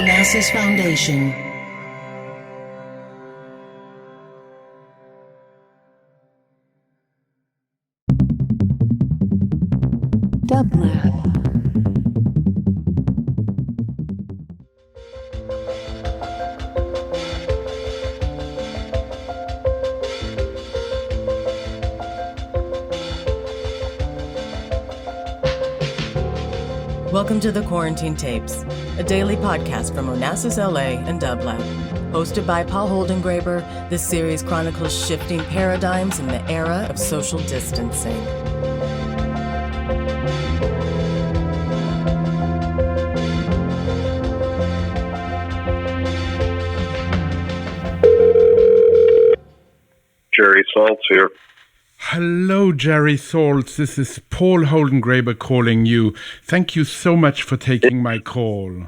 Onassis Foundation. Dublab. Welcome to the Quarantine Tapes, a daily podcast from Onassis LA and Dublab. Hosted by Paul Holdengräber, this series chronicles shifting paradigms in the era of social distancing. Jerry Saltz here. Hello, Jerry Saltz. This is Paul Holdengräber calling you. Thank you so much for taking my call.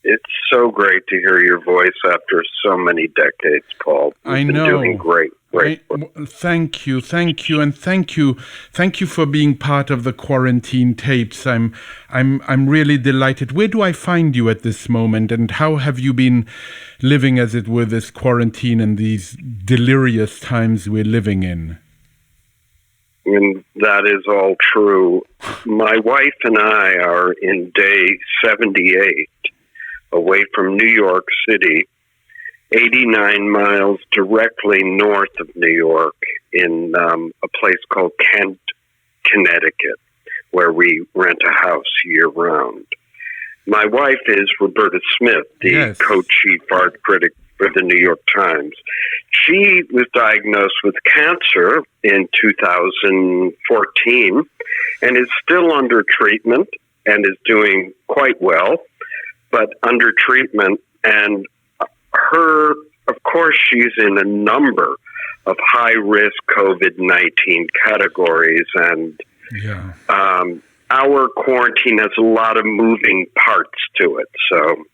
It's so great to hear your voice after so many decades, Paul. You've been doing great. Thank you, and thank you for being part of the Quarantine Tapes. I'm really delighted. Where do I find you at this moment, and how have you been living, as it were, this quarantine and these delirious times we're living in? And that is all true. My wife and I are in day 78, away from New York City, 89 miles directly north of New York in a place called Kent, Connecticut, where we rent a house year-round. My wife is Roberta Smith, the co-chief art critic for the New York Times. She was diagnosed with cancer in 2014 and is still under treatment and is doing quite well, but under treatment. And of course, she's in a number of high-risk COVID-19 categories, and our quarantine has a lot of moving parts to it. So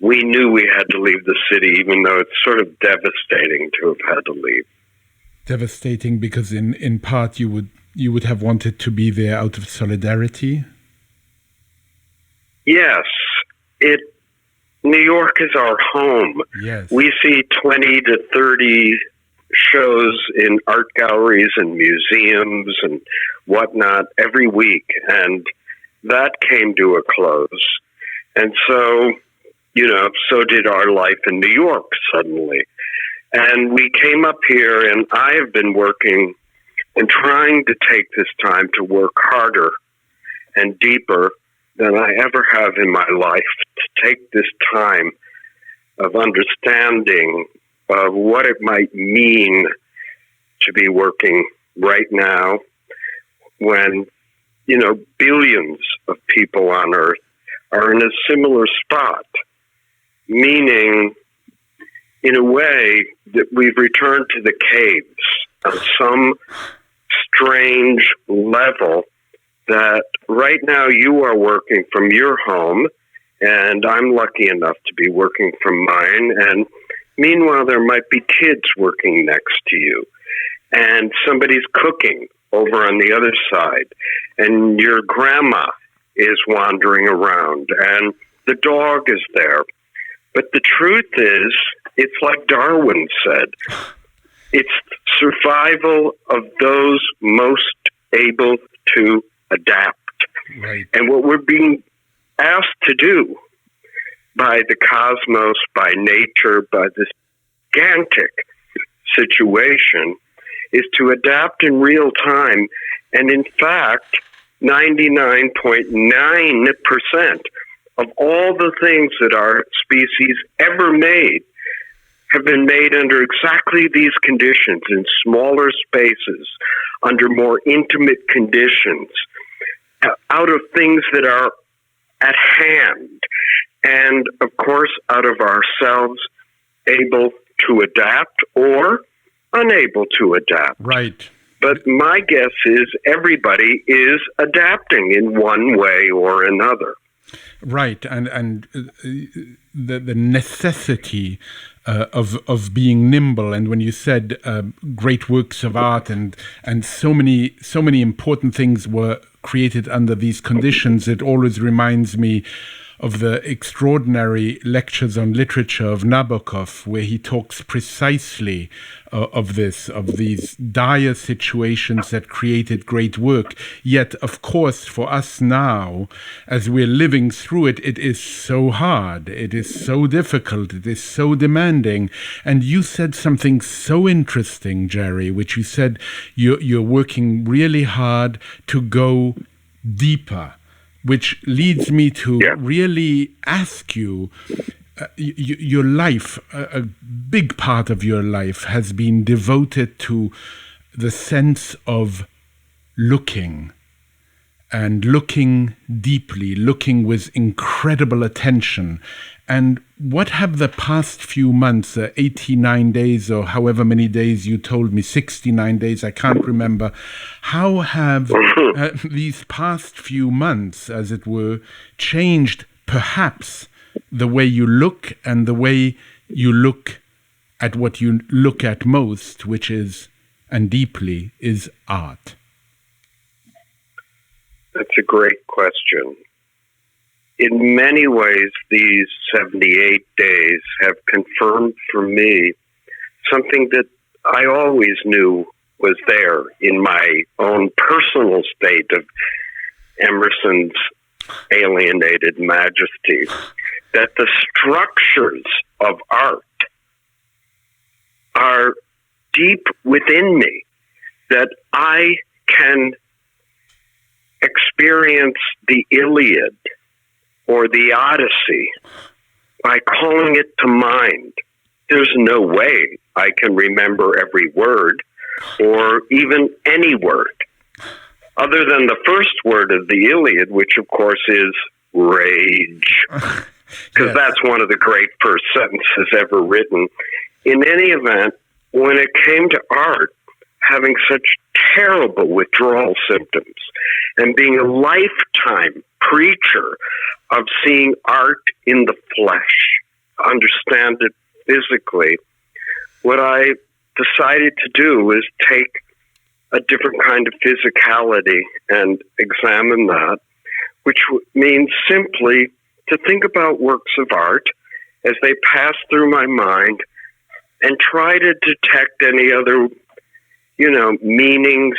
we knew we had to leave the city, even though it's sort of devastating to have had to leave. Devastating because in part you would have wanted to be there out of solidarity? Yes. New York is our home. Yes. We see 20 to 30 shows in art galleries and museums and whatnot every week, and that came to a close. And so, so did our life in New York suddenly. And we came up here, and I have been working and trying to take this time to work harder and deeper than I ever have in my life, to take this time of understanding of what it might mean to be working right now when, billions of people on Earth are in a similar spot, meaning, in a way, that we've returned to the caves on some strange level, that right now you are working from your home, and I'm lucky enough to be working from mine, and meanwhile there might be kids working next to you, and somebody's cooking over on the other side, and your grandma is wandering around, and the dog is there. But the truth is, it's like Darwin said, it's survival of those most able to adapt. Right. And what we're being asked to do by the cosmos, by nature, by this gigantic situation is to adapt in real time. And in fact, 99.9% of all the things that our species ever made have been made under exactly these conditions, in smaller spaces, under more intimate conditions, out of things that are at hand, and of course out of ourselves, able to adapt or unable to adapt. Right. But my guess is everybody is adapting in one way or another. Right, and the necessity of being nimble, and when you said great works of art and so many important things were created under these conditions, it always reminds me the extraordinary lectures on literature of Nabokov, where he talks precisely of these dire situations that created great work. Yet, of course, for us now, as we're living through it, it is so hard, it is so difficult, it is so demanding. And you said something so interesting, Jerry, which you said you're working really hard to go deeper, which leads me to really ask you, your life, a big part of your life has been devoted to the sense of looking, and looking deeply, looking with incredible attention. And what have the past few months, 89 days or however many days you told me, 69 days, I can't remember, how have these past few months, as it were, changed perhaps the way you look and the way you look at what you look at most, which is, and deeply, is art? That's a great question. In many ways, these 78 days have confirmed for me something that I always knew was there in my own personal state of Emerson's alienated majesty, that the structures of art are deep within me, that I can experience the Iliad or the Odyssey by calling it to mind. There's no way I can remember every word or even any word other than the first word of the Iliad, which of course is rage, because that's one of the great first sentences ever written. In any event, when it came to art, having such terrible withdrawal symptoms and being a lifetime preacher of seeing art in the flesh, understand it physically, what I decided to do is take a different kind of physicality and examine that, which means simply to think about works of art as they pass through my mind and try to detect any other, meanings,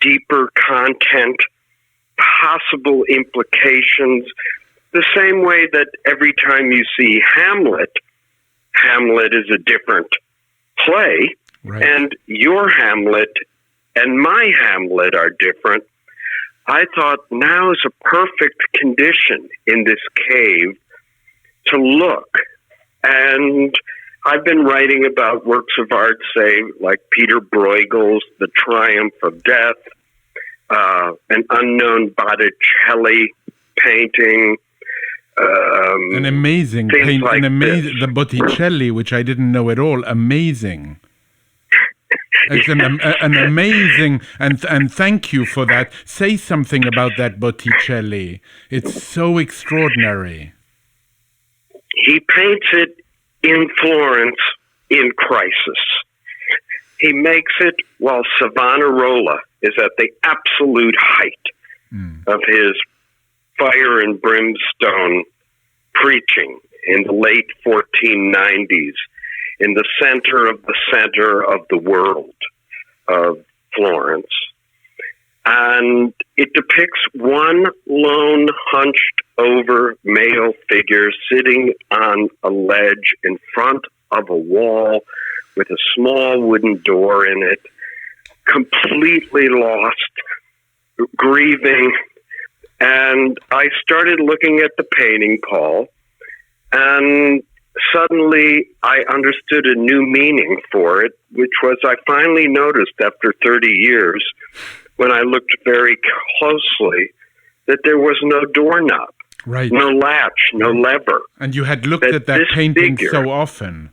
deeper content, possible implications, the same way that every time you see Hamlet is a different play, right, and your Hamlet and my Hamlet are different. I thought now is a perfect condition in this cave to look. And I've been writing about works of art, say, like Peter Bruegel's The Triumph of Death, an unknown Botticelli painting. An amazing painting, like the Botticelli, which I didn't know at all, amazing. It's an amazing, and thank you for that. Say something about that Botticelli. It's so extraordinary. He paints it in Florence in crisis. He makes it while Savonarola is at the absolute height of his fire and brimstone preaching in the late 1490s, in the center of the world of Florence. And it depicts one lone, hunched over male figure sitting on a ledge in front of a wall with a small wooden door in it, completely lost, grieving. And I started looking at the painting, Paul, and suddenly I understood a new meaning for it, which was I finally noticed after 30 years, when I looked very closely, that there was no doorknob, right, no latch, no lever. And you had looked at that painting so often.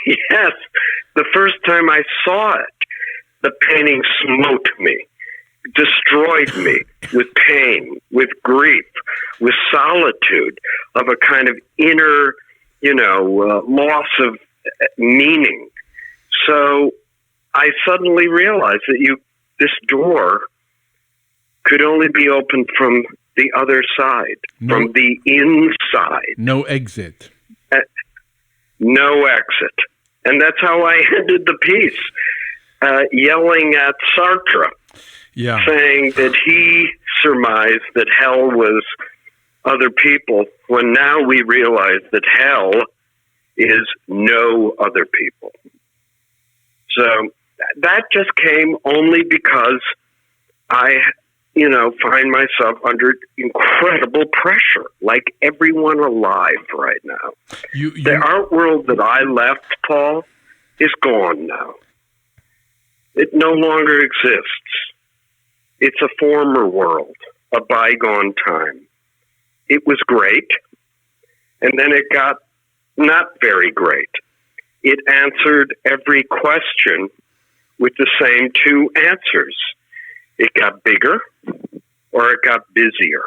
Yes. The first time I saw it, the painting smote me, destroyed me with pain, with grief, with solitude, of a kind of inner, loss of meaning. So I suddenly realized that this door could only be opened from the other side, from the inside. No exit. No exit. And that's how I ended the piece, yelling at Sartre, saying that he surmised that hell was other people, when now we realize that hell is no other people. So that just came only because I, find myself under incredible pressure, like everyone alive right now. The art world that I left, Paul, is gone now. It no longer exists. It's a former world, a bygone time. It was great, and then it got not very great. It answered every question with the same two answers. It got bigger or it got busier.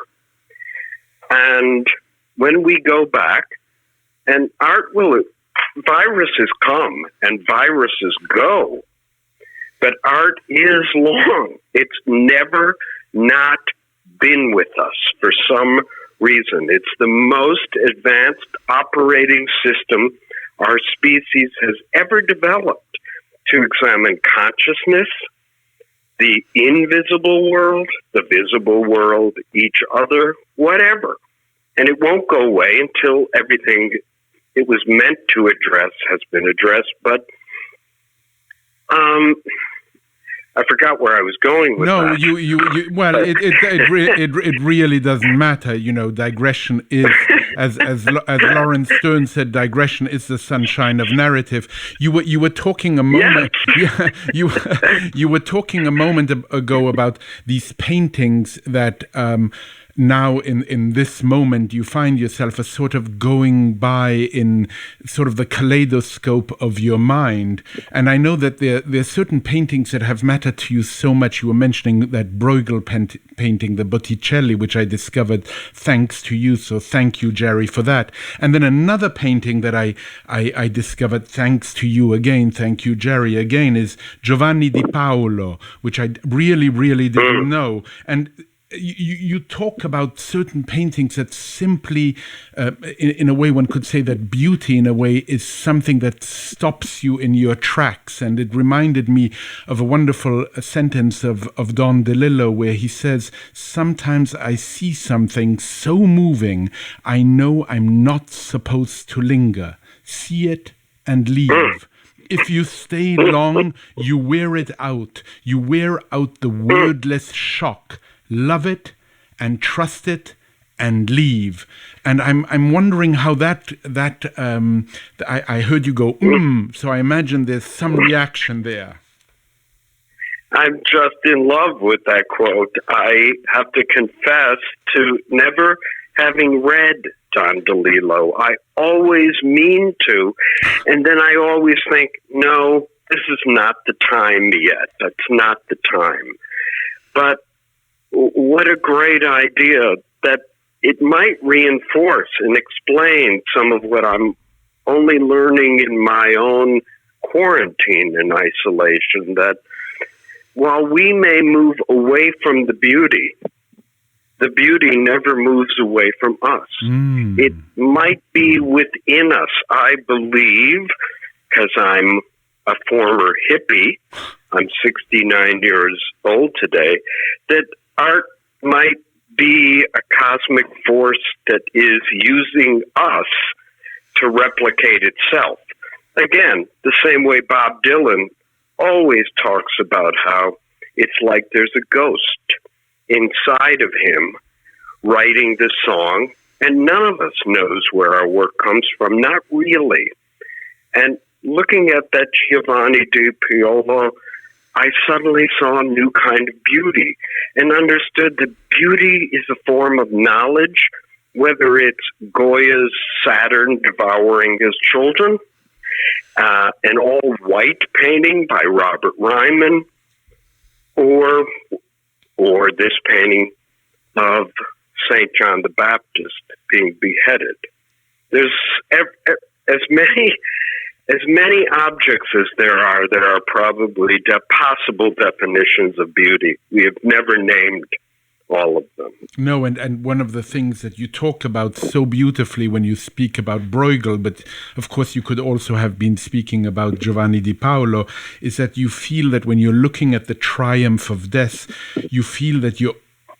And when we go back, and viruses come and viruses go, but art is long. It's never not been with us for some reason. It's the most advanced operating system our species has ever developed to examine consciousness, the invisible world, the visible world, each other, whatever. And it won't go away until everything it was meant to address has been addressed. But I forgot where I was going with that. It really doesn't matter. Digression is, as Lawrence Stern said, digression is the sunshine of narrative. You were talking a moment. Yes. You were talking a moment ago about these paintings that. Now, in this moment, you find yourself as sort of going by in sort of the kaleidoscope of your mind. And I know that there are certain paintings that have mattered to you so much. You were mentioning that Bruegel painting, the Botticelli, which I discovered thanks to you. So thank you, Jerry, for that. And then another painting that I discovered thanks to you again, thank you, Jerry, again, is Giovanni di Paolo, which I really, really didn't know. And you talk about certain paintings that simply, in a way, one could say that beauty, in a way, is something that stops you in your tracks. And it reminded me of a wonderful sentence of Don DeLillo, where he says, "Sometimes I see something so moving, I know I'm not supposed to linger. See it and leave. If you stay long, you wear it out. You wear out the wordless shock. Love it and trust it and leave." And I'm wondering how that I heard you go, so I imagine there's some reaction there. I'm just in love with that quote. I have to confess to never having read Don DeLillo. I always mean to, and then I always think, no, this is not the time yet. That's not the time. But what a great idea that it might reinforce and explain some of what I'm only learning in my own quarantine and isolation, that while we may move away from the beauty never moves away from us. It might be within us. I believe, because I'm a former hippie, I'm 69 years old today, that art might be a cosmic force that is using us to replicate itself. Again, the same way Bob Dylan always talks about how it's like there's a ghost inside of him writing the song, and none of us knows where our work comes from, not really. And looking at that Giovanni di Paolo, I suddenly saw a new kind of beauty and understood that beauty is a form of knowledge, whether it's Goya's Saturn devouring his children, an all-white painting by Robert Ryman, or this painting of St. John the Baptist being beheaded. There's as many objects as there are probably possible definitions of beauty. We have never named all of them. No, and one of the things that you talk about so beautifully when you speak about Bruegel, but of course you could also have been speaking about Giovanni di Paolo, is that you feel that when you're looking at the triumph of death, you feel that you're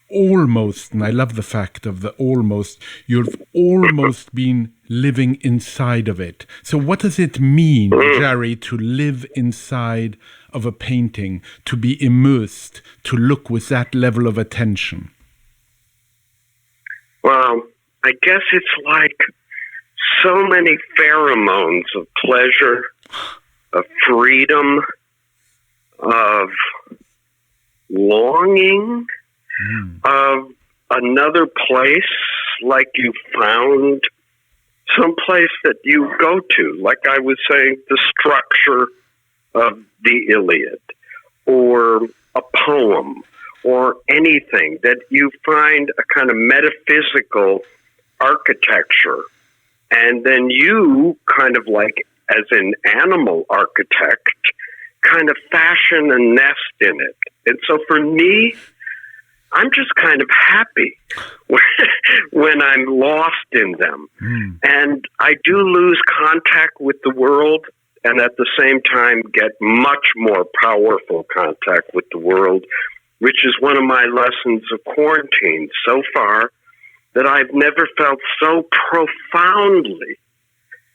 almost, and I love the fact of the almost, you've almost been living inside of it. So what does it mean, Jerry, to live inside of a painting, to be immersed, to look with that level of attention? Well, I guess it's like so many pheromones of pleasure, of freedom, of longing, of another place, like you found some place that you go to, like I was saying, the structure of the Iliad, or a poem, or anything that you find a kind of metaphysical architecture, and then you kind of like, as an animal architect, kind of fashion a nest in it. And so for me, I'm just kind of happy when I'm lost in them. And I do lose contact with the world, and at the same time get much more powerful contact with the world, which is one of my lessons of quarantine so far, that I've never felt so profoundly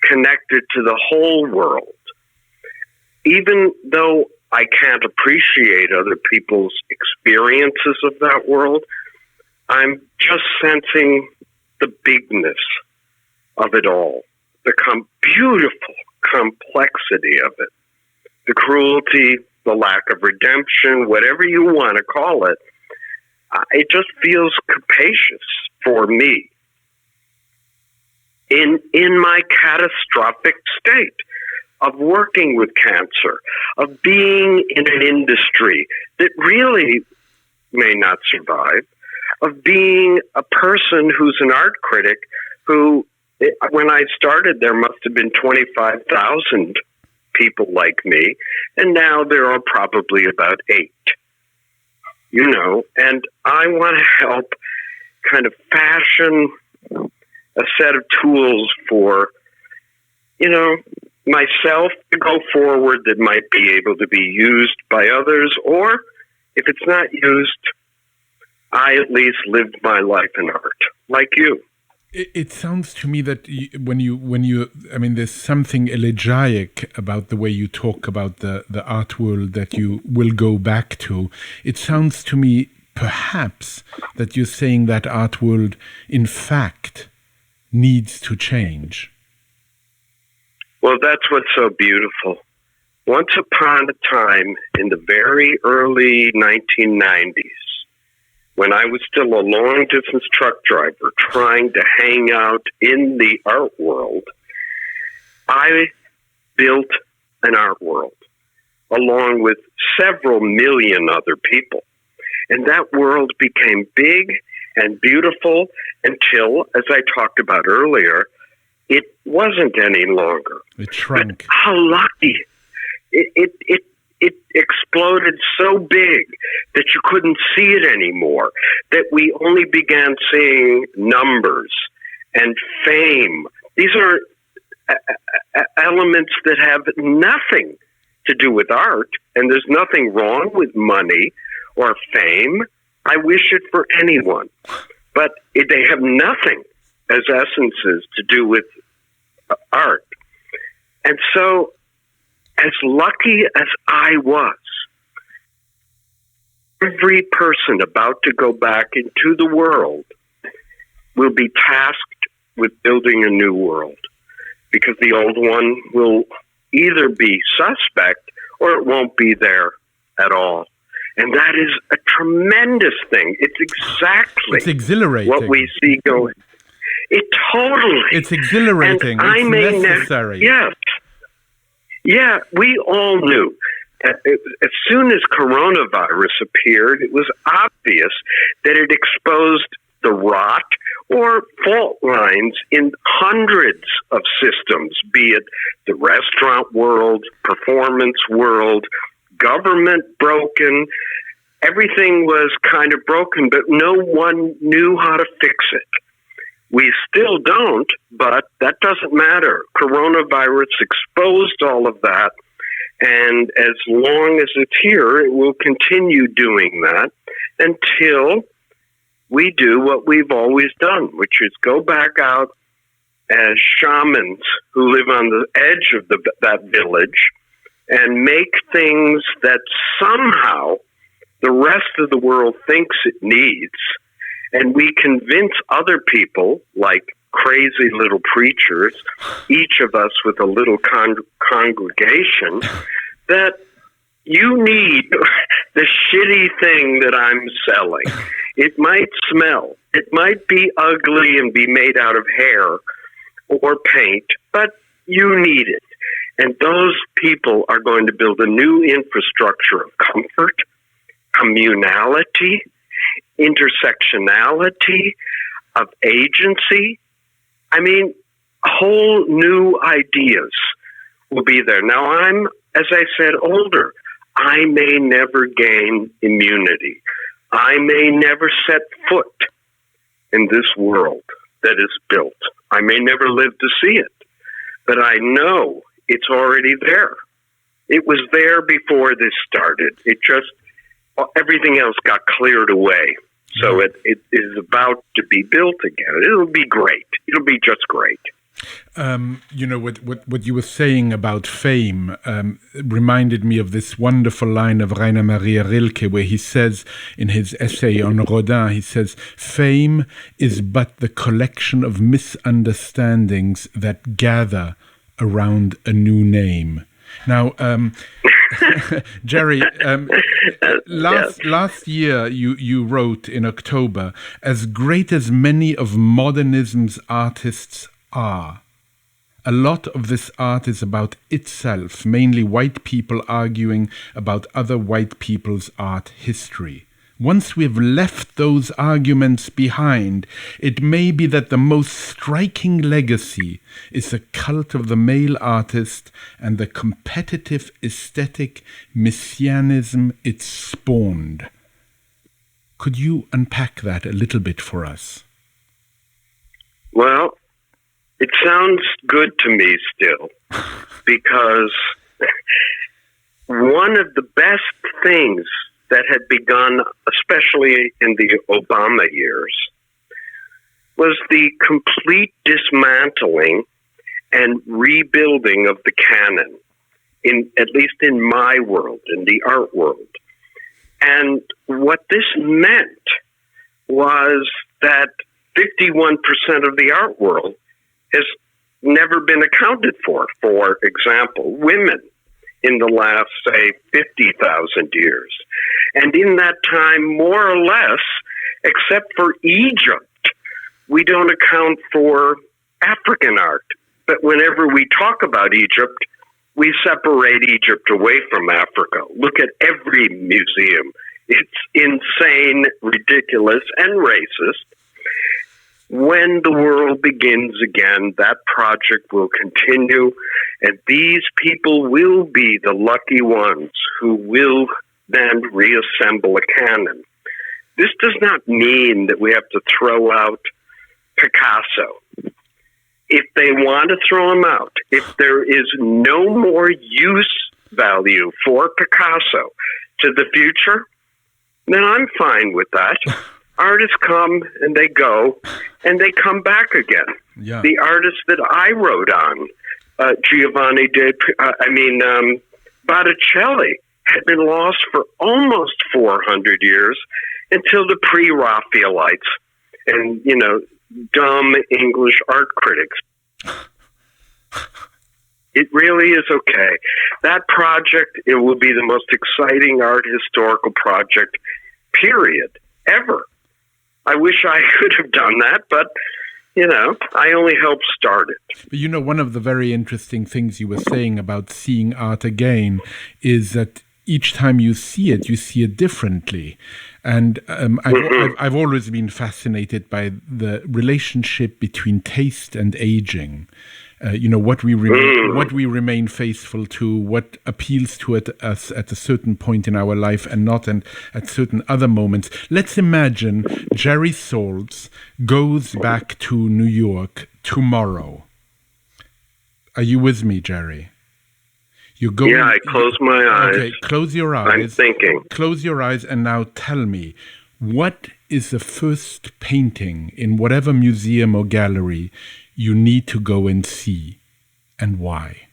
connected to the whole world. Even though I can't appreciate other people's experiences of that world, I'm just sensing the bigness of it all, the beautiful complexity of it, the cruelty, the lack of redemption, whatever you want to call it. It just feels capacious for me in my catastrophic state of working with cancer, of being in an industry that really may not survive, of being a person who's an art critic who, when I started, there must have been 25,000 people like me, and now there are probably about 8. You know, and I want to help kind of fashion a set of tools for, you know, myself to go forward that might be able to be used by others, or if it's not used, I at least lived my life in art, like you. It sounds to me that when you, I mean, there's something elegiac about the way you talk about the art world that you will go back to. It sounds to me, perhaps, that you're saying that art world, in fact, needs to change. Well, that's what's so beautiful. Once upon a time, in the very early 1990s, when I was still a long-distance truck driver trying to hang out in the art world, I built an art world along with several million other people. And that world became big and beautiful until, as I talked about earlier, it wasn't any longer. It shrunk. But how lucky. It exploded so big that you couldn't see it anymore, that we only began seeing numbers and fame. These are elements that have nothing to do with art, and there's nothing wrong with money or fame. I wish it for anyone. But they have nothing as essences to do with art. And so, as lucky as I was, every person about to go back into the world will be tasked with building a new world, because the old one will either be suspect or it won't be there at all. And that is a tremendous thing. It's exhilarating. What we see going. It totally. It's exhilarating. It's necessary. Yes. Yeah, we all knew. As soon as coronavirus appeared, it was obvious that it exposed the rot or fault lines in hundreds of systems, be it the restaurant world, performance world, government broken, everything was kind of broken, but no one knew how to fix it. We still don't, but that doesn't matter. Coronavirus exposed all of that, and as long as it's here, it will continue doing that until we do what we've always done, which is go back out as shamans who live on the edge of that village and make things that somehow the rest of the world thinks it needs. And we convince other people, like crazy little preachers, each of us with a little congregation, that you need the shitty thing that I'm selling. It might smell. It might be ugly and be made out of hair or paint, but you need it. And those people are going to build a new infrastructure of comfort, communality, intersectionality, of agency. I mean, whole new ideas will be there. Now, I'm, as I said, older. I may never gain immunity. I may never set foot in this world that is built. I may never live to see it. But I know it's already there. It was there before this started. It just, everything else got cleared away. So it is about to be built again. It'll be great. It'll be just great. You know, what you were saying about fame reminded me of this wonderful line of Rainer Maria Rilke, where he says in his essay on Rodin, he says, "Fame is but the collection of misunderstandings that gather around a new name." Now, Jerry, last year you wrote in October, "As great as many of modernism's artists are, a lot of this art is about itself, mainly white people arguing about other white people's art history. Once we've left those arguments behind, it may be that the most striking legacy is the cult of the male artist and the competitive aesthetic messianism it spawned." Could you unpack that a little bit for us? Well, it sounds good to me still, because one of the best things that had begun, especially in the Obama years, was the complete dismantling and rebuilding of the canon, at least in my world, in the art world. And what this meant was that 51% of the art world has never been accounted for. For example, women in the last, say, 50,000 years. And in that time, more or less, except for Egypt, we don't account for African art. But whenever we talk about Egypt, we separate Egypt away from Africa. Look at every museum. It's insane, ridiculous, and racist. When the world begins again, that project will continue, and these people will be the lucky ones who will then reassemble a canon. This does not mean that we have to throw out Picasso. If they want to throw him out, if there is no more use value for Picasso to the future, then I'm fine with that. Artists come and they go, and they come back again. Yeah. The artists that I wrote on, Botticelli, had been lost for almost 400 years until the pre-Raphaelites and, dumb English art critics. It really is okay. That project, it will be the most exciting art historical project, period, ever. I wish I could have done that, but, I only helped start it. But one of the very interesting things you were saying about seeing art again is that each time you see it differently. And I've always been fascinated by the relationship between taste and aging. What we remain faithful to, what appeals to us at a certain point in our life and not and at certain other moments. Let's imagine Jerry Saltz goes back to New York tomorrow. Are you with me, Jerry? Yeah, I close my eyes. Okay, close your eyes. I'm thinking. Close your eyes and now tell me, what is the first painting in whatever museum or gallery you need to go and see, and why?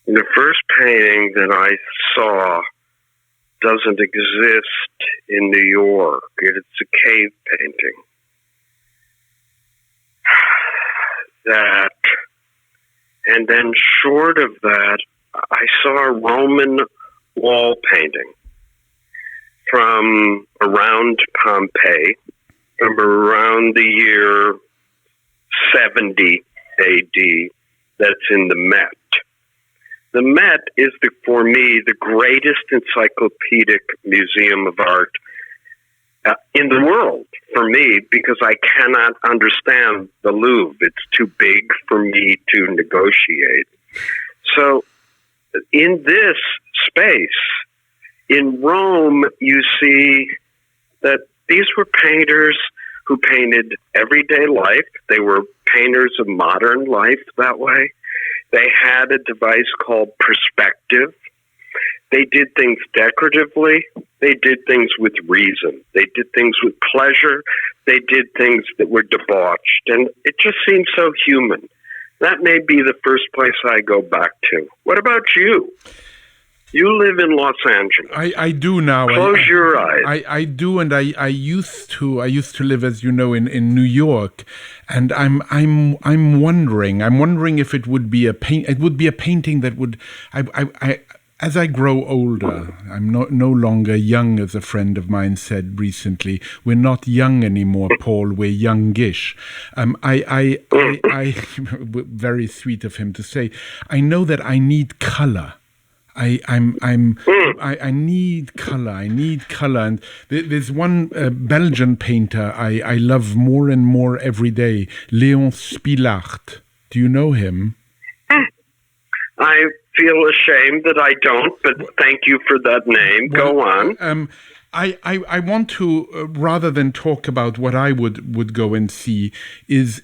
The first painting that I saw doesn't exist in New York. It's a cave painting. And then short of that, I saw a Roman wall painting from around Pompeii, from around the year 70 AD, that's in the Met. The Met is, for me, the greatest encyclopedic museum of art in the world, for me, because I cannot understand the Louvre. It's too big for me to negotiate. So in this space, in Rome, you see that these were painters who painted everyday life. They were painters of modern life that way. They had a device called perspective. They did things decoratively. They did things with reason. They did things with pleasure. They did things that were debauched. And it just seems so human. That may be the first place I go back to. What about you? You live in Los Angeles. I do now. Close your eyes. I do, and I used to live, as you know, in New York, and I'm wondering if it would be a painting that would as I grow older, I'm no longer young, as a friend of mine said recently. We're not young anymore, Paul. We're youngish. I very sweet of him to say. I know that I need color. I need color. I need color. And there's one Belgian painter I love more and more every day, Léon Spilaert. Do you know him? I feel ashamed that I don't, but thank you for that name. Well, go on. I want to, rather than talk about what I would go and see, is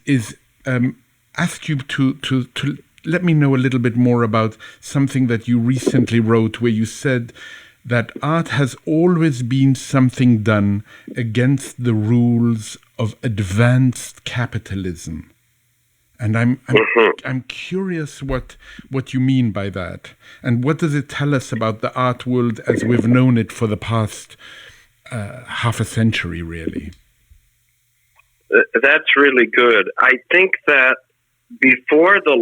ask you to let me know a little bit more about something that you recently wrote, where you said that art has always been something done against the rules of advanced capitalism. And I'm curious what you mean by that, and what does it tell us about the art world as we've known it for the past half a century, really? That's really good. I think that before the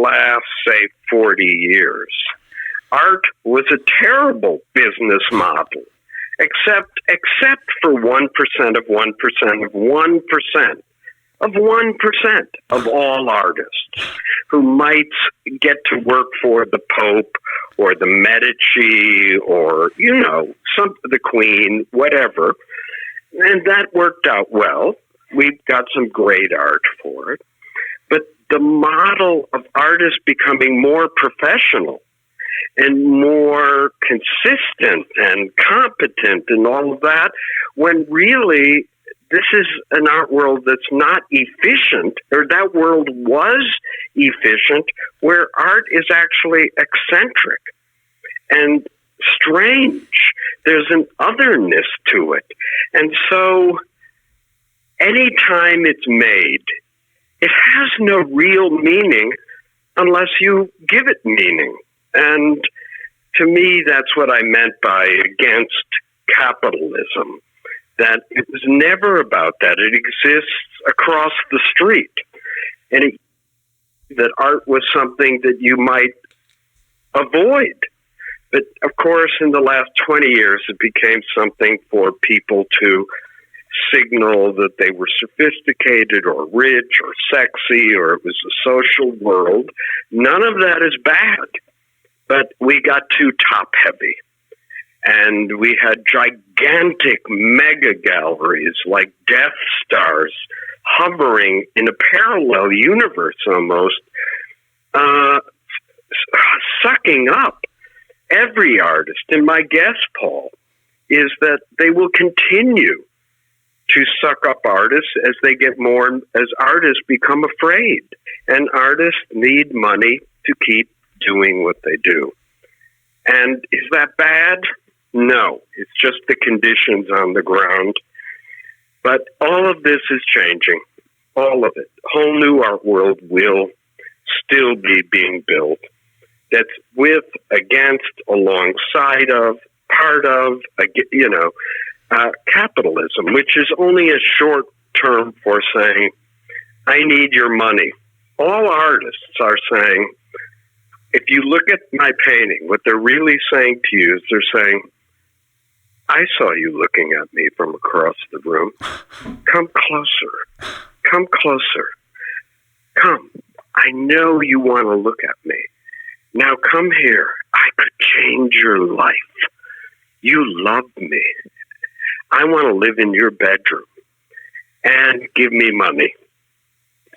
last, say, 40 years, art was a terrible business model, except for 1% of 1% of 1%. Of 1% of all artists who might get to work for the Pope or the Medici or, the Queen, whatever. And that worked out well. We've got some great art for it. But the model of artists becoming more professional and more consistent and competent and all of that, when really this is an art world that's not efficient, or that world was efficient, where art is actually eccentric and strange. There's an otherness to it. And so anytime it's made, it has no real meaning unless you give it meaning. And to me, that's what I meant by against capitalism. That it was never about that. It exists across the street. And that art was something that you might avoid. But, of course, in the last 20 years, it became something for people to signal that they were sophisticated or rich or sexy, or it was a social world. None of that is bad. But we got too top-heavy. And we had gigantic mega galleries like Death Stars hovering in a parallel universe almost, sucking up every artist. And my guess, Paul, is that they will continue to suck up artists as they get more, as artists become afraid. And artists need money to keep doing what they do. And is that bad? No, it's just the conditions on the ground. But all of this is changing. All of it. A whole new art world will still be being built. That's with, against, alongside of, part of, capitalism, which is only a short term for saying, I need your money. All artists are saying, if you look at my painting, what they're really saying to you is they're saying, I saw you looking at me from across the room. Come closer. Come closer. Come. I know you want to look at me. Now come here. I could change your life. You love me. I want to live in your bedroom and give me money.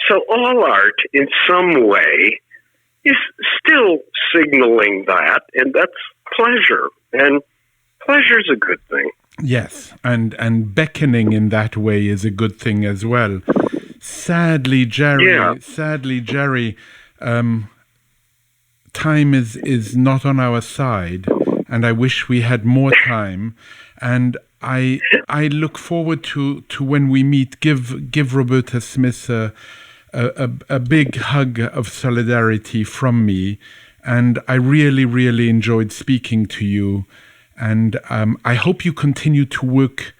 So all art in some way is still signaling that, and that's pleasure. And pleasure's a good thing. Yes, and beckoning in that way is a good thing as well. Sadly, Jerry, time is not on our side, and I wish we had more time. And I look forward to when we meet. Give Roberta Smith a big hug of solidarity from me. And I really, really enjoyed speaking to you. And I hope you continue to work,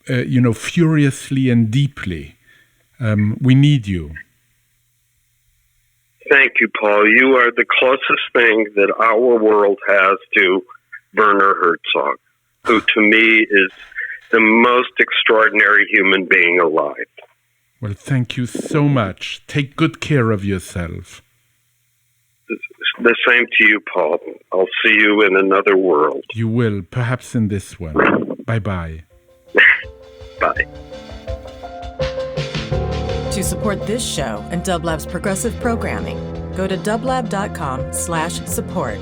furiously and deeply. We need you. Thank you, Paul. You are the closest thing that our world has to Werner Herzog, who to me is the most extraordinary human being alive. Well, thank you so much. Take good care of yourself. The same to you, Paul. I'll see you in another world. You will, perhaps in this one. Bye-bye. Bye. To support this show and Dublab's progressive programming, go to dublab.com/support.